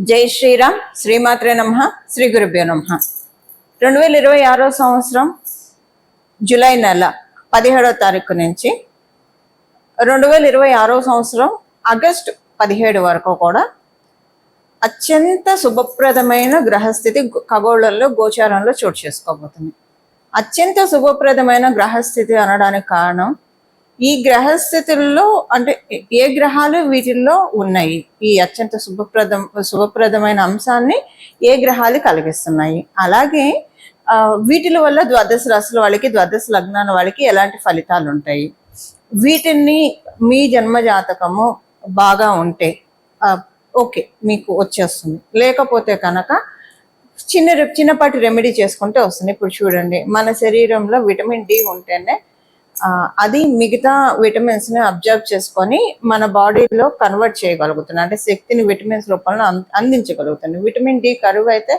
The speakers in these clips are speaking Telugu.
జై శ్రీరామ్. శ్రీమాత్రే నమః. శ్రీ గురుభ్యో నమః. 2026 సంవత్సరం జూలై నెల 17వ తారీఖు నుంచి 2026 సంవత్సరం ఆగస్టు 17 వరకు కూడా అత్యంత శుభప్రదమైన గ్రహస్థితి ఖగోళంలో గోచారంలో చోటు చేసుకోబోతుంది. అత్యంత శుభప్రదమైన గ్రహస్థితి అనడానికి కారణం ఈ గ్రహస్థితుల్లో అంటే ఏ గ్రహాలు వీటిల్లో ఉన్నాయి, ఈ అత్యంత శుభప్రదమైన అంశాన్ని ఏ గ్రహాలు కలిగిస్తున్నాయి, అలాగే వీటిల వల్ల ద్వాదశ రాశుల వాళ్ళకి ద్వాదశ లగ్నాల వాళ్ళకి ఎలాంటి ఫలితాలు ఉంటాయి, వీటిని మీ జన్మ జాతకము బాగా ఉంటే ఓకే మీకు వచ్చేస్తుంది, లేకపోతే కనుక చిన్నపాటి రెమెడీ చేసుకుంటే వస్తుంది. ఇప్పుడు చూడండి, మన శరీరంలో విటమిన్ డి ఉంటేనే అది మిగతా విటమిన్స్ ని అబ్జర్వ్ చేసుకొని మన బాడీలో కన్వర్ట్ చేయగలుగుతుంది, అంటే శక్తిని విటమిన్స్ రూపంలో అందించగలుగుతుంది. విటమిన్ డి కరువు అయితే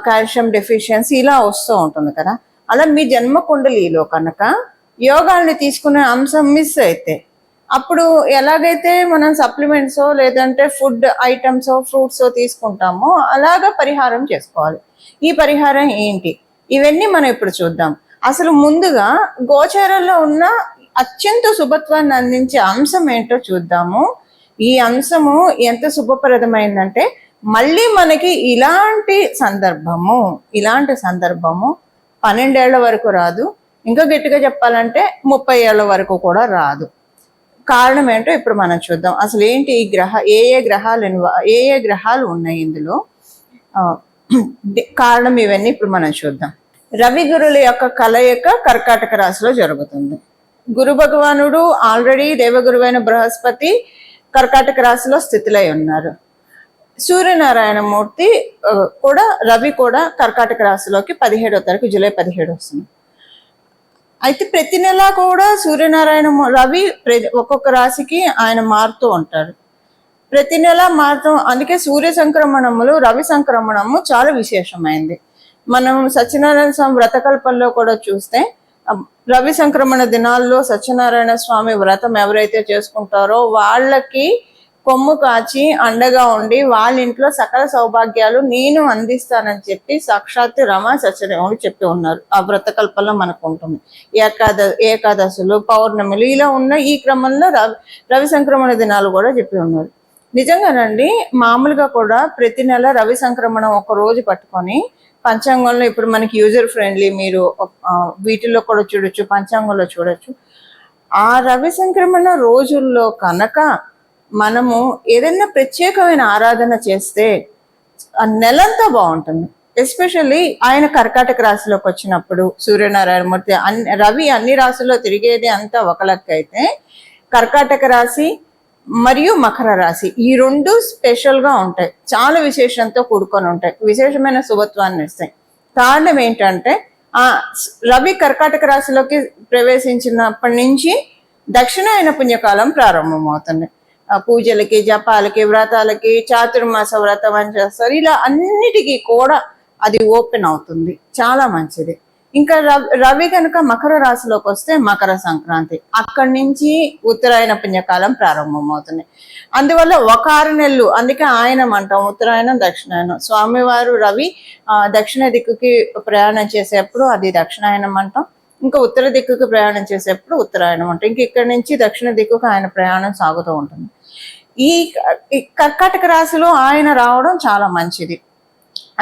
కాల్షియం డెఫిషియన్సీ ఇలా వస్తూ ఉంటుంది కదా. అలా మీ జన్మ కుండలిలో కనుక యోగాల్ని తీసుకునే అంశం మిస్ అయితే అప్పుడు ఎలాగైతే మనం సప్లిమెంట్సో లేదంటే ఫుడ్ ఐటమ్సో ఫ్రూట్సో తీసుకుంటామో అలాగా పరిహారం చేసుకోవాలి. ఈ పరిహారం ఏంటి, ఇవన్నీ మనం ఇప్పుడు చూద్దాం. అసలు ముందుగా గోచారంలో ఉన్న అత్యంత శుభత్వాన్ని అందించే అంశం ఏంటో చూద్దాము. ఈ అంశము ఎంత శుభప్రదమైందంటే మళ్ళీ మనకి ఇలాంటి సందర్భము 12 ఏళ్ల వరకు రాదు, ఇంకా గట్టిగా చెప్పాలంటే 30 ఏళ్ల వరకు కూడా రాదు. కారణం ఏంటో ఇప్పుడు మనం చూద్దాం. అసలు ఏంటి ఈ ఏ ఏ గ్రహాలు ఉన్నాయి ఇందులో, కారణం ఇవన్నీ ఇప్పుడు మనం చూద్దాం. రవి గురుల యొక్క కలయిక కర్కాటక రాశిలో జరుగుతుంది. గురు భగవానుడు ఆల్రెడీ దేవగురువైన బృహస్పతి కర్కాటక రాశిలో స్థితిలై ఉన్నారు. సూర్యనారాయణమూర్తి కూడా రవి కూడా కర్కాటక రాశిలోకి 17వ తారీఖు జూలై 17 వస్తుంది. అయితే ప్రతి నెల కూడా రవి ఒక్కొక్క రాశికి ఆయన మారుతూ ఉంటారు, ప్రతి నెల మారుతూ. అందుకే సూర్య సంక్రమణములు రవి సంక్రమణము చాలా విశేషమైంది. మనం సత్యనారాయణ స్వామి వ్రతకల్పంలో కూడా చూస్తే రవి సంక్రమణ దినాల్లో సత్యనారాయణ స్వామి వ్రతం ఎవరైతే చేసుకుంటారో వాళ్ళకి కొమ్ము కాచి అండగా ఉండి వాళ్ళ ఇంట్లో సకల సౌభాగ్యాలు నేను అందిస్తానని చెప్పి సాక్షాత్ రమ సత్యదేవుడు చెప్పి ఉన్నారు. ఆ వ్రతకల్పంలో మనకు ఉంటుంది. ఏకాదశులు పౌర్ణమిలు ఇలా ఉన్న ఈ క్రమంలో రవి సంక్రమణ దినాలు కూడా చెప్పి ఉన్నారు. నిజంగానండి, మామూలుగా కూడా ప్రతి నెల రవి సంక్రమణం ఒక రోజు పట్టుకొని పంచాంగంలో ఇప్పుడు మనకి యూజర్ ఫ్రెండ్లీ, మీరు వీటిల్లో కూడా చూడొచ్చు, పంచాంగంలో చూడొచ్చు. ఆ రవి సంక్రమణ రోజుల్లో కనుక మనము ఏదైనా ప్రత్యేకమైన ఆరాధన చేస్తే ఆ నెలంతా బాగుంటుంది. ఎస్పెషల్లీ ఆయన కర్కాటక రాశిలోకి వచ్చినప్పుడు సూర్యనారాయణమూర్తి రవి అన్ని రాశుల్లో తిరిగేది అంతా ఒక లెక్క అయితే కర్కాటక రాశి మరియు మకర రాశి ఈ రెండు స్పెషల్గా ఉంటాయి, చాలా విశేషంతో కూడుకొని ఉంటాయి, విశేషమైన శుభత్వాన్ని ఇస్తాయి. కారణం ఏంటంటే రవి కర్కాటక రాశిలోకి ప్రవేశించినప్పటి నుంచి దక్షిణాయన పుణ్యకాలం ప్రారంభమవుతుంది. పూజలకి, జపాలకి, వ్రతాలకి, చాతుర్మాస వ్రతం అని చేస్తారు. ఇలా అన్నిటికీ కూడా అది ఓపెన్ అవుతుంది, చాలా మంచిది. ఇంకా రవి కనుక మకర రాశిలోకి వస్తే మకర సంక్రాంతి, అక్కడి నుంచి ఉత్తరాయణ పుణ్యకాలం ప్రారంభమవుతుంది. అందువల్ల ఒక 6 నెలలు, అందుకే ఆయనం అంటాం, ఉత్తరాయణం దక్షిణాయనం. స్వామివారు రవి దక్షిణ దిక్కుకి ప్రయాణం చేసేప్పుడు అది దక్షిణాయనం అంటాం, ఇంకా ఉత్తర దిక్కుకి ప్రయాణం చేసేప్పుడు ఉత్తరాయణం అంటాం. ఇంక ఇక్కడి నుంచి దక్షిణ దిక్కుకు ఆయన ప్రయాణం సాగుతూ ఉంటుంది. ఈ కర్కాటక రాశిలో ఆయన రావడం చాలా మంచిది.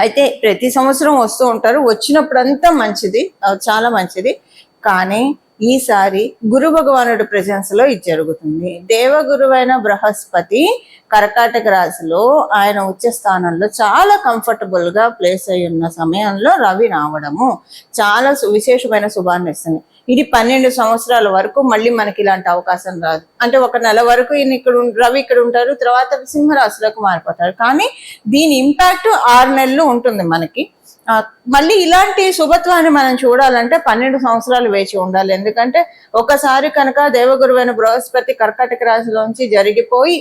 అయితే ప్రతి సంవత్సరం వస్తూ ఉంటారు, వచ్చినప్పుడంతా మంచిది, చాలా మంచిది. కానీ ఈసారి గురు భగవానుడి ప్రెజెన్స్ లో ఇది జరుగుతుంది. దేవగురువైన బృహస్పతి కర్కాటక రాశిలో ఆయన ఉచ్చ స్థానంలో చాలా కంఫర్టబుల్ గా ప్లేస్ అయి ఉన్న సమయంలో రవి రావడము చాలా విశేషమైన శుభాన్ని ఇస్తుంది. ఇది 12 సంవత్సరాల వరకు మళ్ళీ మనకి ఇలాంటి అవకాశం రాదు. అంటే ఒక నెల వరకు రవి ఇక్కడ ఉంటారు, తర్వాత సింహరాశిలోకి మారిపోతారు. కానీ దీని ఇంపాక్ట్ 6 నెలలు ఉంటుంది మనకి. మళ్ళీ ఇలాంటి శుభత్వాన్ని మనం చూడాలంటే 12 సంవత్సరాలు వేచి ఉండాలి. ఎందుకంటే ఒకసారి కనుక దేవగురువైన బృహస్పతి కర్కాటక రాశిలోంచి జరిగిపోయి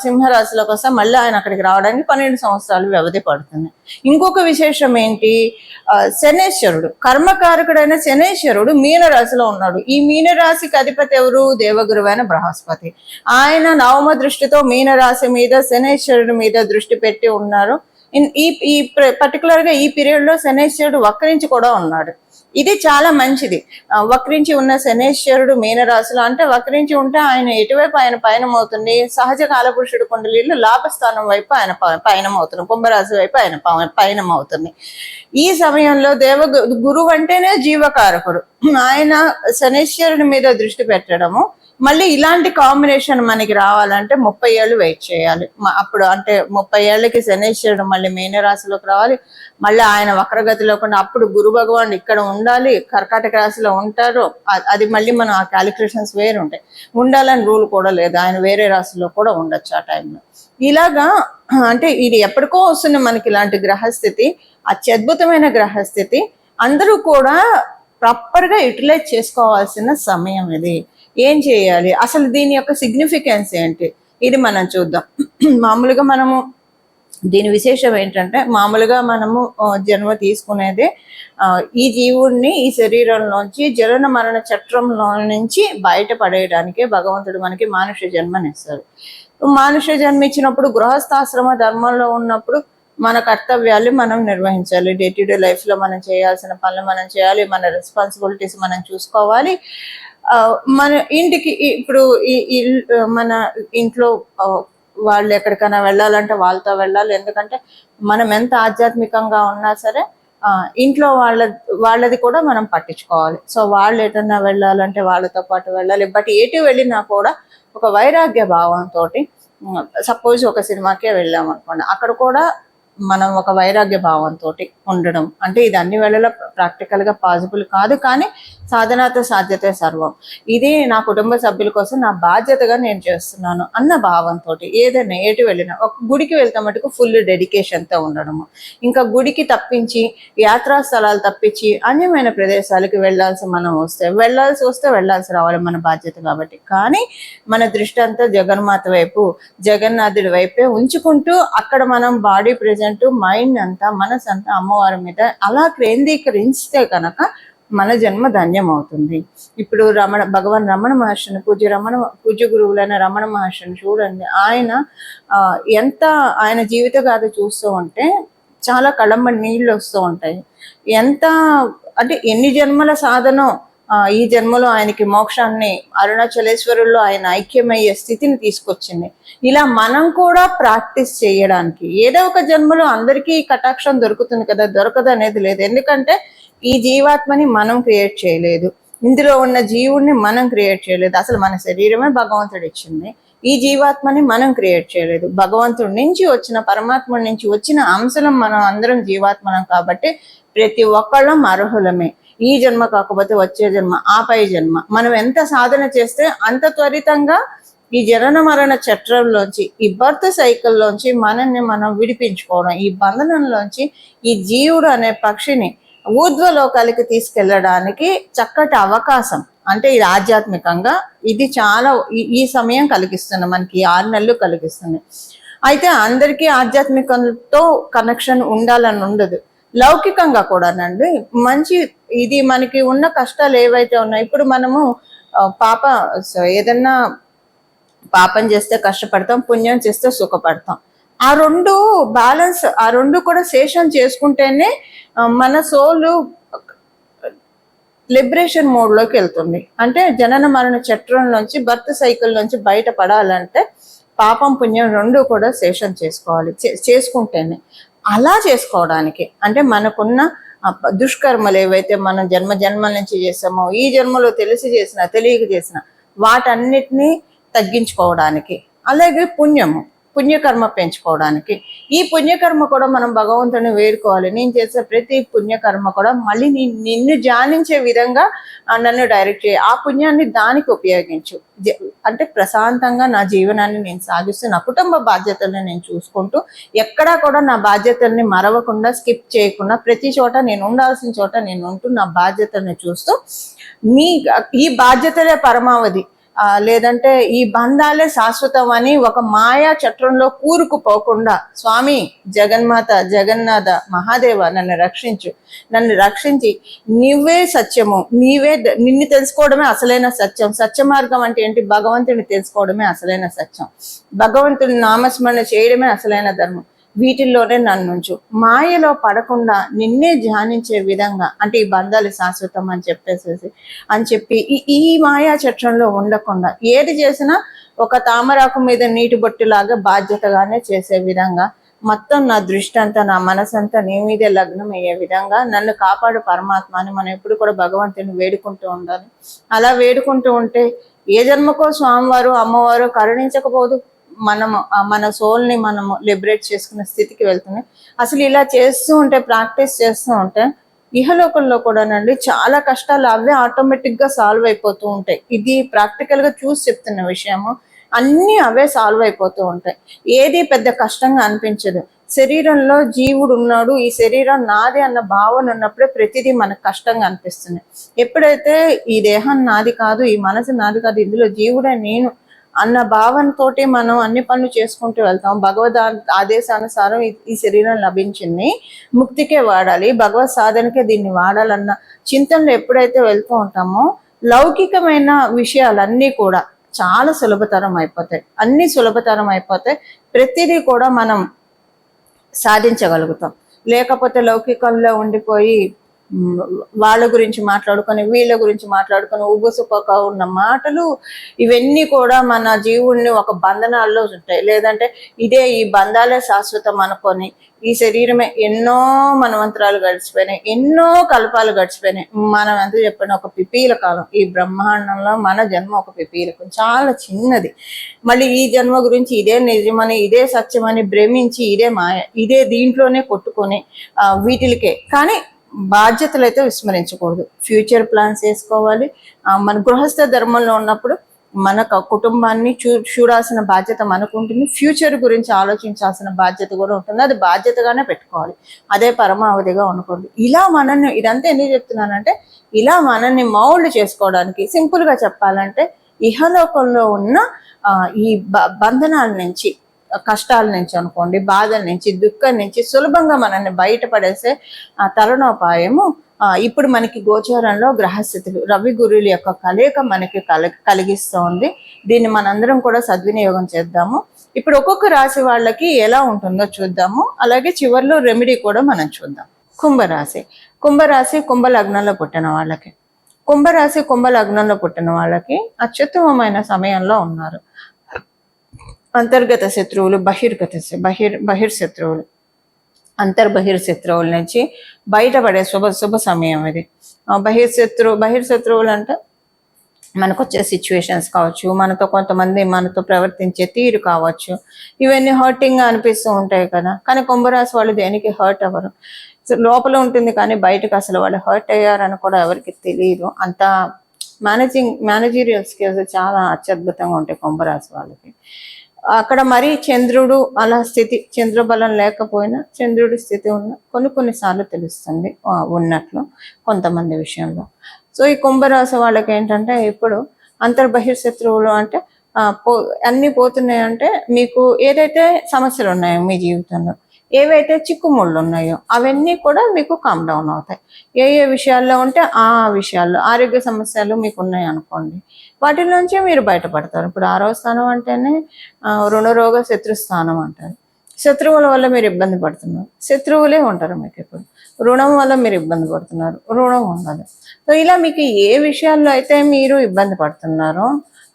సింహరాశిలోకి వస్తే మళ్ళీ ఆయన అక్కడికి రావడానికి 12 సంవత్సరాలు వ్యవధి పడుతుంది. ఇంకొక విశేషం ఏంటి, శనేశ్వరుడు కర్మకారకుడైన శనేశ్వరుడు మీనరాశిలో ఉన్నాడు. ఈ మీనరాశికి అధిపతి ఎవరు, దేవగురువైన బృహస్పతి. ఆయన నవమ దృష్టితో మీనరాశి మీద శనేశ్వరుడి మీద దృష్టి పెట్టి ఉన్నారు. ఈ పర్టికులర్ గా ఈ పీరియడ్ లో శనేశ్వరుడు వక్రించి కూడా ఉన్నాడు. ఇది చాలా మంచిది. వక్రించి ఉన్న శనేశ్వరుడు మీనరాశిలో, అంటే వక్రించి ఉంటే ఆయన ఎటువైపు ఆయన పయనం అవుతుంది, సహజ కాలపురుషుడు కుండలీలు లాభస్థానం వైపు ఆయన పయనం అవుతుంది, కుంభరాశి వైపు ఆయన పయనం అవుతుంది. ఈ సమయంలో గురువు అంటేనే జీవకారకుడు, ఆయన శనేశ్వరుడి మీద దృష్టి పెట్టడము. మళ్ళీ ఇలాంటి కాంబినేషన్ మనకి రావాలంటే 30 ఏళ్ళు వెయిట్ చేయాలి. అప్పుడు అంటే 30 ఏళ్ళకి శనేశ్వరుడు మళ్ళీ మీనరాశిలోకి రావాలి, మళ్ళీ ఆయన వక్రగతిలో కూడా అప్పుడు గురు భగవాన్ ఇక్కడ ఉండాలి, కర్కాటక రాశిలో ఉంటారు. అది మళ్ళీ మనం ఆ క్యాలిక్యులేషన్స్ వేరు ఉంటాయి, ఉండాలని రూల్ కూడా లేదు, ఆయన వేరే రాశిలో కూడా ఉండొచ్చు ఆ టైంలో. ఇలాగా అంటే ఇది ఎప్పటికో వస్తుంది మనకి ఇలాంటి గ్రహస్థితి, అత్యద్భుతమైన గ్రహస్థితి. అందరూ కూడా ప్రాపర్గా యూటిలైజ్ చేసుకోవాల్సిన సమయం ఇది. ఏం చేయాలి, అసలు దీని యొక్క సిగ్నిఫికెన్స్ ఏంటి, ఇది మనం చూద్దాం. మామూలుగా మనము దీని విశేషం ఏంటంటే, మామూలుగా మనము జన్మ తీసుకునేదే ఈ జీవుడిని ఈ శరీరంలోంచి జనన మరణ చట్రంలో నుంచి బయటపడేయడానికే భగవంతుడు మనకి మానుష జన్మనిస్తారు. మానుష జన్మ ఇచ్చినప్పుడు గృహస్థాశ్రమ ధర్మంలో ఉన్నప్పుడు మన కర్తవ్యాలు మనం నిర్వహించాలి. డే టు డే లైఫ్ లో మనం చేయాల్సిన పనులు మనం చేయాలి, మన రెస్పాన్సిబిలిటీస్ మనం చూసుకోవాలి. మన ఇంటికి ఇప్పుడు మన ఇంట్లో వాళ్ళు ఎక్కడికైనా వెళ్ళాలంటే వాళ్ళతో వెళ్ళాలి. ఎందుకంటే మనం ఎంత ఆధ్యాత్మికంగా ఉన్నా సరే ఇంట్లో వాళ్ళది కూడా మనం పట్టించుకోవాలి. సో వాళ్ళు ఎటన్నా వెళ్ళాలంటే వాళ్ళతో పాటు వెళ్ళాలి. బట్ ఎటు వెళ్ళినా కూడా ఒక వైరాగ్య భావంతో, సపోజ్ ఒక సినిమాకే వెళ్ళాం అనుకోండి, అక్కడ కూడా మనం ఒక వైరాగ్య భావంతో ఉండడం. అంటే ఇది అన్ని వేళలా ప్రాక్టికల్ గా పాసిబుల్ కాదు, కానీ సాధనాతో సాధ్యతే సర్వం. ఇది నా కుటుంబ సభ్యుల కోసం నా బాధ్యతగా నేను చేస్తున్నాను అన్న భావంతో ఏదైనా ఎటు వెళ్ళినా, ఒక గుడికి వెళ్తే మటుకు ఫుల్ డెడికేషన్తో ఉండడము. ఇంకా గుడికి తప్పించి యాత్రా స్థలాలు తప్పించి అన్యమైన ప్రదేశాలకి వెళ్ళాల్సి వస్తే వెళ్ళాల్సి రావాలి, మన బాధ్యత కాబట్టి. కానీ మన దృష్టి అంతా జగన్మాత వైపు, జగన్నాథుడి వైపే ఉంచుకుంటూ అక్కడ మనం బాడీ ప్రెజెంట్, మైండ్ అంతా, మనసు అంతా అమ్మవారి మీద అలా కేంద్రీకరిస్తే కనుక మన జన్మ ధన్యం అవుతుంది. ఇప్పుడు భగవాన్ రమణ మహర్షిని, పూజ్య గురువులైన రమణ మహర్షిని చూడండి. ఆయన జీవిత గాథ చూస్తూ ఉంటే చాలా కళ్ళంబడి నీళ్ళు వస్తూ ఉంటాయి. అంటే ఎన్ని జన్మల సాధనో ఈ జన్మలో ఆయనకి మోక్షాన్ని, అరుణాచలేశ్వరుల్లో ఆయన ఐక్యమయ్యే స్థితిని తీసుకొచ్చింది. ఇలా మనం కూడా ప్రాక్టీస్ చేయడానికి ఏదో ఒక జన్మలో అందరికీ కటాక్షం దొరుకుతుంది కదా, దొరకదు అనేది లేదు. ఎందుకంటే ఈ జీవాత్మని మనం క్రియేట్ చేయలేదు, ఇందులో ఉన్న జీవుడిని మనం క్రియేట్ చేయలేదు. అసలు మన శరీరమే భగవంతుడు ఇచ్చింది, ఈ జీవాత్మని మనం క్రియేట్ చేయలేదు. భగవంతుడి నుంచి వచ్చిన, పరమాత్ముడి నుంచి వచ్చిన అంశలం మనం అందరం జీవాత్మనం. కాబట్టి ప్రతి ఒక్కళ్ళం అర్హులమే. ఈ జన్మ కాకపోతే వచ్చే జన్మ, ఆపై జన్మ. మనం ఎంత సాధన చేస్తే అంత త్వరితంగా ఈ జనన మరణ చట్రంలోంచి, ఈ బర్త్ సైకిల్లోంచి మనల్ని మనం విడిపించుకోవడం, ఈ బంధనంలోంచి ఈ జీవుడు అనే పక్షిని ఊర్ధ్వలోకాలకి తీసుకెళ్ళడానికి చక్కటి అవకాశం. అంటే ఇది ఆధ్యాత్మికంగా ఇది చాలా ఈ సమయం కలిగిస్తుంది మనకి, 6 నెలలు కలిగిస్తుంది. అయితే అందరికీ ఆధ్యాత్మికంతో కనెక్షన్ ఉండాలని ఉండదు, లౌకికంగా కూడానండి. మంచి ఇది మనకి ఉన్న కష్టాలు ఏవైతే ఉన్నాయో, ఇప్పుడు మనము ఏదన్నా పాపం చేస్తే కష్టపడతాం, పుణ్యం చేస్తే సుఖపడతాం. ఆ రెండు బ్యాలెన్స్, ఆ రెండు కూడా శేషం చేసుకుంటేనే మన సోలు లిబరేషన్ మోడ్లోకి వెళ్తుంది. అంటే జనన మరణ చట్రంలోంచి, బర్త్ సైకిల్ నుంచి బయటపడాలంటే పాపం పుణ్యం రెండు కూడా శేషం చేసుకోవాలి, చేసుకుంటేనే. అలా చేసుకోవడానికి అంటే మనకున్న దుష్కర్మలు ఏవైతే మనం జన్మల నుంచి చేసామో, ఈ జన్మలో తెలిసి చేసిన, తెలియక చేసిన వాటన్నిటినీ తగ్గించుకోవడానికి. అలాగే పుణ్యము, పుణ్యకర్మ పెంచుకోవడానికి. ఈ పుణ్యకర్మ కూడా మనం భగవంతుని వేడుకోవాలి. నేను చేసే ప్రతి పుణ్యకర్మ కూడా మళ్ళీ నిన్ను ధ్యానించే విధంగా నన్ను డైరెక్ట్ చేయి, ఆ పుణ్యాన్ని దానికి ఉపయోగించు. అంటే ప్రశాంతంగా నా జీవనాన్ని నేను సాగిస్తూ నా కుటుంబ బాధ్యతల్ని నేను చూసుకుంటూ ఎక్కడా కూడా నా బాధ్యతల్ని మరవకుండా స్కిప్ చేయకుండా ప్రతి చోట నేను ఉండాల్సిన చోట నేను ఉంటూ నా బాధ్యతల్ని చూస్తూ ఈ బాధ్యతలే పరమావధి, లేదంటే ఈ బంధాలే శాశ్వతం అని ఒక మాయా చట్రంలో కూరుకుపోకుండా స్వామి జగన్మాత జగన్నాథ మహాదేవ నన్ను రక్షించి నువ్వే సత్యము, నిన్ను తెలుసుకోవడమే అసలైన సత్యం. సత్య మార్గం అంటే ఏంటి? భగవంతుని తెలుసుకోవడమే అసలైన సత్యం, భగవంతుని నామస్మరణ చేయడమే అసలైన ధర్మం. వీటిల్లోనే నన్నుంచు, మాయలో పడకుండా నిన్నే ధ్యానించే విధంగా, అంటే ఈ బంధాలు శాశ్వతం అని చెప్పి ఈ మాయా చట్రంలో ఉండకుండా ఏది చేసినా ఒక తామరాకు మీద నీటి బొట్టులాగా బాధ్యతగానే చేసే విధంగా మొత్తం నా దృష్టి అంతా నా మనసంతా నీ మీదే లగ్నం అయ్యే విధంగా నన్ను కాపాడు పరమాత్మ అని మనం ఎప్పుడు కూడా భగవంతుని వేడుకుంటూ ఉండాలి. అలా వేడుకుంటూ ఉంటే ఏ జన్మకో స్వామివారు అమ్మవారు కరుణించకపోదు, మన సోల్ని మనము లిబరేట్ చేసుకునే స్థితికి వెళ్తుంది. అసలు ఇలా చేస్తూ ఉంటే, ప్రాక్టీస్ చేస్తూ ఉంటే ఇహలోకంలో కూడానండి చాలా కష్టాలు అవే ఆటోమేటిక్గా సాల్వ్ అయిపోతూ ఉంటాయి. ఇది ప్రాక్టికల్గా చూసి చెప్తున్న విషయము. అన్నీ అవే సాల్వ్ అయిపోతూ ఉంటాయి, ఏది పెద్ద కష్టంగా అనిపించదు. శరీరంలో జీవుడు ఉన్నాడు, ఈ శరీరం నాది అన్న భావన ఉన్నప్పుడే ప్రతిదీ మనకు కష్టంగా అనిపిస్తుంది. ఎప్పుడైతే ఈ దేహం నాది కాదు, ఈ మనసు నాది కాదు, ఇందులో జీవుడే నేను అన్న భావనతోటి మనం అన్ని పనులు చేసుకుంటూ వెళ్తాం. భగవద్ ఆదేశానుసారం ఈ శరీరం లభించింది, ముక్తికే వాడాలి, భగవత్ సాధనకే దీన్ని వాడాలన్న చింతనలో ఎప్పుడైతే వెళ్తూ ఉంటామో లౌకికమైన విషయాలన్నీ కూడా చాలా సులభతరం అయిపోతాయి. ప్రతిదీ కూడా మనం సాధించగలుగుతాం. లేకపోతే లౌకికంలో ఉండిపోయి వాళ్ళ గురించి మాట్లాడుకొని వీళ్ళ గురించి మాట్లాడుకొని ఉబ్బుసుపక ఉన్న మాటలు ఇవన్నీ కూడా మన జీవుల్ని ఒక బంధనాల్లో ఉంటాయి. లేదంటే ఈ బంధాలే శాశ్వతం అనుకొని ఈ శరీరమే ఎన్నో మనవంతరాలు గడిచిపోయినాయి, ఎన్నో కల్పాలు గడిచిపోయినాయి. మనం ఎంత చెప్పిన ఒక పిపీల కాలం, ఈ బ్రహ్మాండంలో మన జన్మ ఒక పిపీలకం, చాలా చిన్నది. మళ్ళీ ఈ జన్మ గురించి ఇదే నిజమని ఇదే సత్యమని భ్రమించి ఇదే మాయ, ఇదే దీంట్లోనే కొట్టుకొని వీటికే. కానీ బాధ్యతలు అయితే విస్మరించకూడదు. ఫ్యూచర్ ప్లాన్స్ వేసుకోవాలి. మన గృహస్థ ధర్మంలో ఉన్నప్పుడు మన కుటుంబాన్ని చూడాల్సిన బాధ్యత మనకు ఉంటుంది, ఫ్యూచర్ గురించి ఆలోచించాల్సిన బాధ్యత కూడా ఉంటుంది. అది బాధ్యతగానే పెట్టుకోవాలి, అదే పరమావధిగా ఉండకూడదు. ఇలా మనల్ని, ఇదంతా ఎందుకు చెప్తున్నానంటే ఇలా మనల్ని మౌల్డ్ చేసుకోవడానికి, సింపుల్గా చెప్పాలంటే ఇహలోకంలో ఉన్న ఈ బంధనాల నుంచి, కష్టాల నుంచి అనుకోండి, బాధల నుంచి, దుఃఖం నుంచి సులభంగా మనల్ని బయటపడేసే తరుణోపాయము ఇప్పుడు మనకి గోచారంలో గ్రహస్థితులు రవి గురువుల యొక్క కలయిక మనకి కలిగిస్తోంది. దీన్ని మనందరం కూడా సద్వినియోగం చేద్దాము. ఇప్పుడు ఒక్కొక్క రాశి వాళ్ళకి ఎలా ఉంటుందో చూద్దాము, అలాగే చివరిలో రెమెడీ కూడా మనం చూద్దాం. కుంభరాశి కుంభ లగ్నంలో పుట్టిన వాళ్ళకి అత్యుత్తమమైన సమయంలో ఉన్నారు. అంతర్గత శత్రువులు, బహిర్శత్రువులు, బహిర్శత్రువుల నుంచి బయటపడే శుభ సమయం ఇది. బహిర్శత్రువులు అంటే మనకు వచ్చే సిచ్యువేషన్స్ కావచ్చు, మనతో ప్రవర్తించే తీరు కావచ్చు, ఇవన్నీ హర్టింగ్గా అనిపిస్తూ ఉంటాయి కదా. కానీ కుంభరాశి వాళ్ళు దేనికి హర్ట్ అవ్వరు, లోపల ఉంటుంది కానీ బయటకు అసలు వాళ్ళు హర్ట్ అయ్యారని కూడా ఎవరికి తెలియదు. అంత మేనేజీరియల్ స్కిల్స్ చాలా అత్యద్భుతంగా ఉంటాయి కుంభరాశి వాళ్ళకి. అక్కడ మరి చంద్రుడు అలా స్థితి, చంద్రబలం లేకపోయినా చంద్రుడి స్థితి ఉన్న కొన్నిసార్లు తెలుస్తుంది ఉన్నట్లు కొంతమంది విషయంలో. సో ఈ కుంభరాశి వాళ్ళకి ఏంటంటే ఇప్పుడు బహిర్శత్రువులు అంటే అన్నీ పోతున్నాయి. అంటే మీకు ఏదైతే సమస్యలు ఉన్నాయో మీ జీవితంలో, ఏవైతే చిక్కుముళ్ళు ఉన్నాయో అవన్నీ కూడా మీకు కామ్ డౌన్ అవుతాయి. ఏ విషయాల్లో ఉంటే ఆ విషయాల్లో, ఆరోగ్య సమస్యలు మీకు ఉన్నాయి అనుకోండి, వాటి నుంచే మీరు బయటపడతారు. ఇప్పుడు 6వ స్థానం అంటేనే రుణరోగ శత్రుస్థానం అంటారు. శత్రువుల వల్ల మీరు ఇబ్బంది పడుతున్నారు, శత్రువులే ఉంటారు మీకు. ఇప్పుడు రుణం వల్ల మీరు ఇబ్బంది పడుతున్నారు, రుణం ఉండాలి. సో ఇలా మీకు ఏ విషయాల్లో అయితే మీరు ఇబ్బంది పడుతున్నారో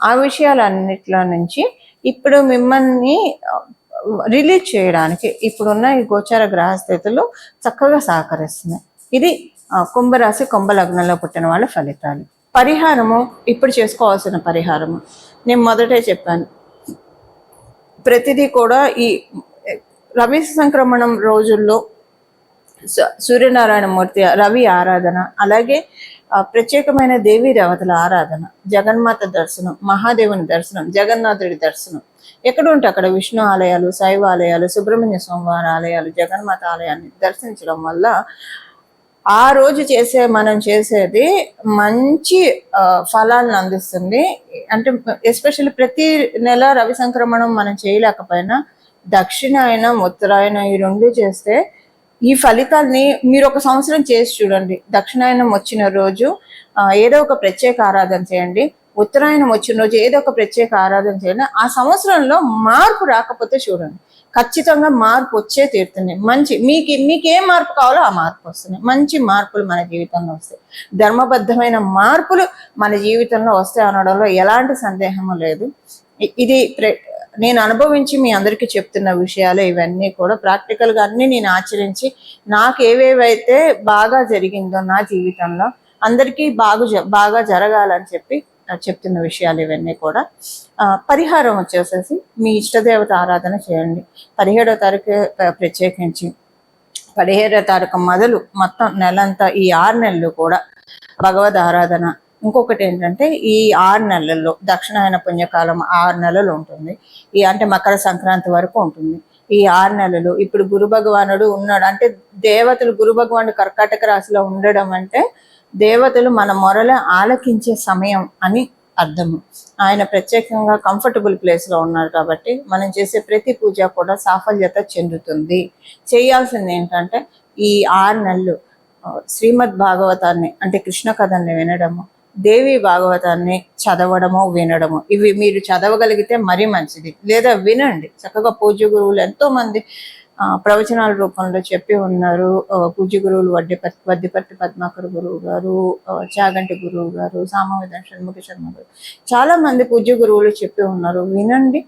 ఆ విషయాలన్నిట్లో నుంచి ఇప్పుడు మిమ్మల్ని రిలీజ్ చేయడానికి ఇప్పుడున్న ఈ గోచార గ్రహస్థితులు చక్కగా సహకరిస్తున్నాయి. ఇది కుంభరాశి కుంభ లగ్నంలో పుట్టిన వాళ్ళ ఫలితాలు. పరిహారము, ఇప్పుడు చేసుకోవాల్సిన పరిహారము నేను మొదటే చెప్పాను. ప్రతిదీ కూడా ఈ రవి సంక్రమణం రోజుల్లో సూర్యనారాయణమూర్తి రవి ఆరాధన, అలాగే ప్రత్యేకమైన దేవీ దేవతల ఆరాధన, జగన్మాత దర్శనం, మహాదేవుని దర్శనం, జగన్నాథుడి దర్శనం, ఎక్కడ ఉంటే అక్కడ విష్ణు ఆలయాలు, శైవ ఆలయాలు, సుబ్రహ్మణ్య స్వామివారి ఆలయాలు, జగన్మాత ఆలయాన్ని దర్శించడం వల్ల ఆ రోజు మనం చేసేది మంచి ఫలాలను అందిస్తుంది. అంటే ఎస్పెషల్లీ ప్రతి నెల రవి సంక్రమణం మనం చేయలేకపోయినా దక్షిణాయనం, ఉత్తరాయణం ఈ రెండు చేస్తే ఈ ఫలితాల్ని మీరు ఒక సంవత్సరం చేసి చూడండి. దక్షిణాయనం వచ్చిన రోజు ఏదో ఒక ప్రత్యేక ఆరాధన చేయండి, ఉత్తరాయణం వచ్చిన రోజు ఏదో ఒక ప్రత్యేక ఆరాధన చేయండి. ఆ సంవత్సరంలో మార్పు రాకపోతే చూడండి, ఖచ్చితంగా మార్పు వచ్చే తీరుతుంది. మీకేం మార్పు కావాలో ఆ మార్పు వస్తుంది. మంచి మార్పులు మన జీవితంలో వస్తాయి. ధర్మబద్ధమైన మార్పులు మన జీవితంలో వస్తాయి అనడంలో ఎలాంటి సందేహము లేదు. ఇది నేను అనుభవించి మీ అందరికీ చెప్తున్న విషయాలు ఇవన్నీ కూడా ప్రాక్టికల్గా అన్ని నేను ఆచరించి నాకు ఏవేవైతే బాగా జరిగిందో నా జీవితంలో అందరికీ బాగా జరగాలని చెప్తున్న విషయాలు ఇవన్నీ కూడా. పరిహారం వచ్చేసేసి మీ ఇష్టదేవత ఆరాధన చేయండి. 17వ తారీఖు ప్రత్యేకించి 17వ తారీఖు మొదలు మొత్తం నెలంతా ఈ 6 నెలలు కూడా భగవద్ ఆరాధన. ఇంకొకటి ఏంటంటే ఈ 6 నెలల్లో దక్షిణాయన పుణ్యకాలం 6 నెలలు ఉంటుంది. అంటే మకర సంక్రాంతి వరకు ఉంటుంది. ఈ 6 నెలలు ఇప్పుడు గురు భగవానుడు ఉన్నాడు అంటే దేవతలు, గురు భగవానుడు కర్కాటక రాశిలో ఉండడం అంటే దేవతలు మన మొరల ఆలకించే సమయం అని అర్థము. ఆయన ప్రత్యేకంగా కంఫర్టబుల్ ప్లేస్లో ఉన్నారు కాబట్టి మనం చేసే ప్రతి పూజ కూడా సాఫల్యత చెందుతుంది. చేయాల్సింది ఏంటంటే ఈ 6 నెలలు శ్రీమద్ భాగవతాన్ని అంటే కృష్ణ కథల్ని వినడము, దేవి భాగవతాన్ని చదవడము, వినడము. ఇవి మీరు చదవగలిగితే మరీ మంచిది. లేదా వినండి. చక్కగా పూజ్య గురువులు ఎంతో మంది ప్రవచనాల రూపంలో చెప్పి ఉన్నారు. పూజ్య గురువులు వడ్డిపర్తి పద్మాకర్ గురువు గారు, చాగంటి గురువు గారు, సామవేద షణ్ముఖ శర్మ గారు, చాలా మంది పూజ్య గురువులు చెప్పి ఉన్నారు. వినండి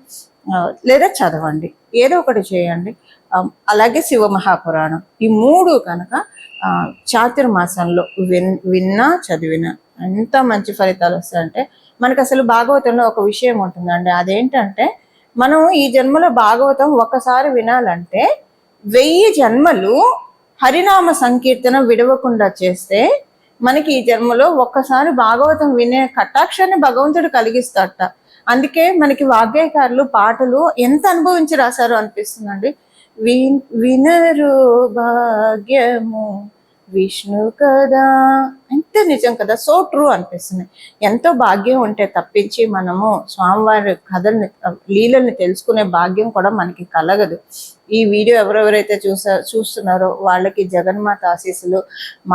లేదా చదవండి, ఏదో ఒకటి చేయండి. అలాగే శివ మహాపురాణం, ఈ 3 కనుక చాతుర్మాసంలో విన్నా చదివినా ఎంత మంచి ఫలితాలు వస్తాయంటే మనకు అసలు భాగవతంలో ఒక విషయం ఉంటుందండి. అదేంటంటే మనం ఈ జన్మలో భాగవతం ఒకసారి వినాలంటే 1000 జన్మలు హరినామ సంకీర్తన విడవకుండా చేస్తే మనకి ఈ జన్మలో ఒక్కసారి భాగవతం వినే కటాక్షాన్ని భగవంతుడు కలిగిస్తాడట. అందుకే మనకి వాగ్గేయకారులు పాటలు ఎంత అనుభవించి రాశారు అనిపిస్తుందండి. వినరు భాగ్యము విష్ణు కదా, ఎంత నిజం కదా, సో ట్రూ అనిపిస్తుంది. ఎంతో భాగ్యం ఉంటే తప్పించి మనము స్వామివారి కథల్ని, లీలల్ని తెలుసుకునే భాగ్యం కూడా మనకి కలగదు. ఈ వీడియో ఎవరెవరైతే చూస్తున్నారో వాళ్ళకి జగన్మాత ఆశీస్సులు,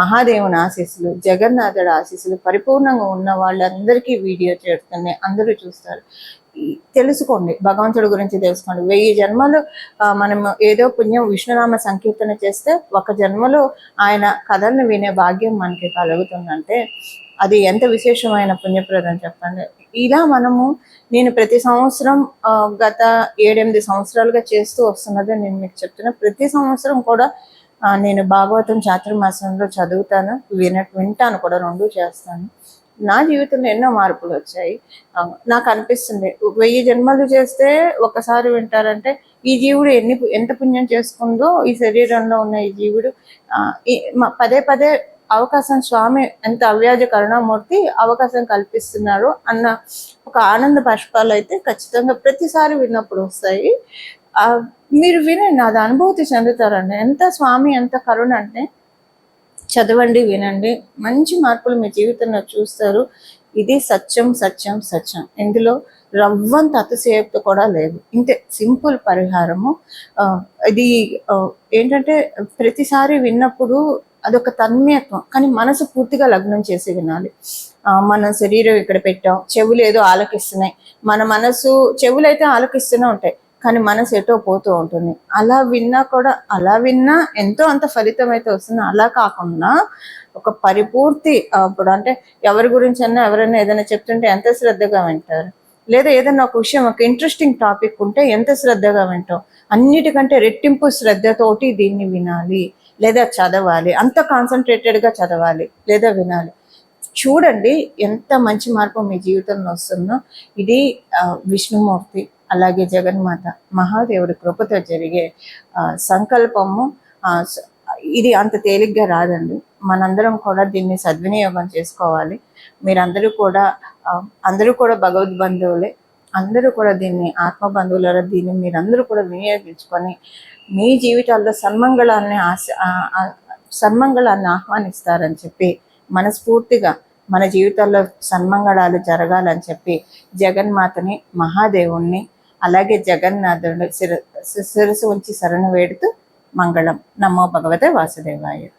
మహాదేవుని ఆశీస్సులు, జగన్నాథుడి ఆశీస్సులు పరిపూర్ణంగా ఉన్న వాళ్ళందరికీ వీడియో చేరుతుంది. అందరూ చూస్తారు. తెలుసుకోండి, భగవంతుడి గురించి తెలుసుకోండి. 1000 జన్మలు మనం ఏదో పుణ్యం విష్ణునామ సంకీర్తన చేస్తే ఒక జన్మలో ఆయన కథల్ని వినే భాగ్యం మనకి కలుగుతుందంటే అది ఎంత విశేషమైన పుణ్యప్రదం చెప్పండి. ఇలా నేను ప్రతి సంవత్సరం గత 7-8 సంవత్సరాలుగా చేస్తూ వస్తున్నది నేను మీకు చెప్తున్నా. ప్రతి సంవత్సరం కూడా నేను భాగవతం చాతుర్మాసంలో చదువుతాను, వింటాను కూడా, 2 చేస్తాను. నా జీవితంలో ఎన్నో మార్పులు వచ్చాయి. నాకు అనిపిస్తుంది 1000 జన్మలు చేస్తే ఒకసారి వింటారంటే ఈ జీవుడు ఎంత పుణ్యం చేసుకుందో, ఈ శరీరంలో ఉన్న ఈ జీవుడు పదే అవకాశం, స్వామి ఎంత అవ్యాజ కరుణామూర్తి అవకాశం కల్పిస్తున్నారు అన్న ఒక ఆనంద బాష్పాలు అయితే ఖచ్చితంగా ప్రతిసారి విన్నప్పుడు వస్తాయి. మీరు వినండి, అది అనుభూతి చెందుతారండి. ఎంత స్వామి ఎంత కరుణ అంటే చదవండి, వినండి, మంచి మార్పులు మీ జీవితంలో చూస్తారు. ఇది సత్యం సత్యం సత్యం. ఇందులో రవ్వంత అతిశయోక్తి కూడా లేదు. ఇంతే సింపుల్ పరిహారము. ఇది ఏంటంటే ప్రతిసారి విన్నప్పుడు అదొక తన్మయత్వం, కానీ మనసు పూర్తిగా లగ్నం చేసి వినాలి. మన శరీరం ఇక్కడ పెట్టాం, చెవులు ఏదో ఆలకిస్తున్నాయి, మన మనసు చెవులైతే ఆలకిస్తూనే ఉంటాయి కానీ మనసు ఎటో పోతూ ఉంటుంది. అలా విన్నా ఎంతో అంత ఫలితం అయితే వస్తుంది. అలా కాకుండా ఒక పరిపూర్తి, ఇప్పుడు అంటే ఎవరి గురించి ఎవరైనా ఏదైనా చెప్తుంటే ఎంత శ్రద్ధగా వింటారు, లేదా ఏదైనా ఒక విషయం, ఒక ఇంట్రెస్టింగ్ టాపిక్ ఉంటే ఎంత శ్రద్ధగా వింటాం. అన్నిటికంటే రెట్టింపు శ్రద్ధతోటి దీన్ని వినాలి లేదా చదవాలి, అంత కాన్సన్ట్రేటెడ్గా చదవాలి లేదా వినాలి. చూడండి ఎంత మంచి మార్పు మీ జీవితంలో వస్తుందో. ఇది విష్ణుమూర్తి అలాగే జగన్మాత మహాదేవుడి కృపతో జరిగే సంకల్పము ఇది అంత తేలిగ్గా రాదండి. మనందరం కూడా దీన్ని సద్వినియోగం చేసుకోవాలి. మీరందరూ కూడా అందరూ కూడా భగవద్ బంధువులే. అందరూ కూడా దీన్ని ఆత్మ బంధువుల దీన్ని మీరందరూ కూడా వినియోగించుకొని మీ జీవితాల్లో సన్మంగళాన్ని ఆహ్వానిస్తారని చెప్పి మనస్ఫూర్తిగా మన జీవితాల్లో సన్మంగళాలు జరగాలని చెప్పి జగన్మాతని, మహాదేవుణ్ణి, అలాగే జగన్నాథుని శిరస్సు ఉంచి శరణు వేడుతూ మంగళం. నమో భగవతే వాసుదేవాయ.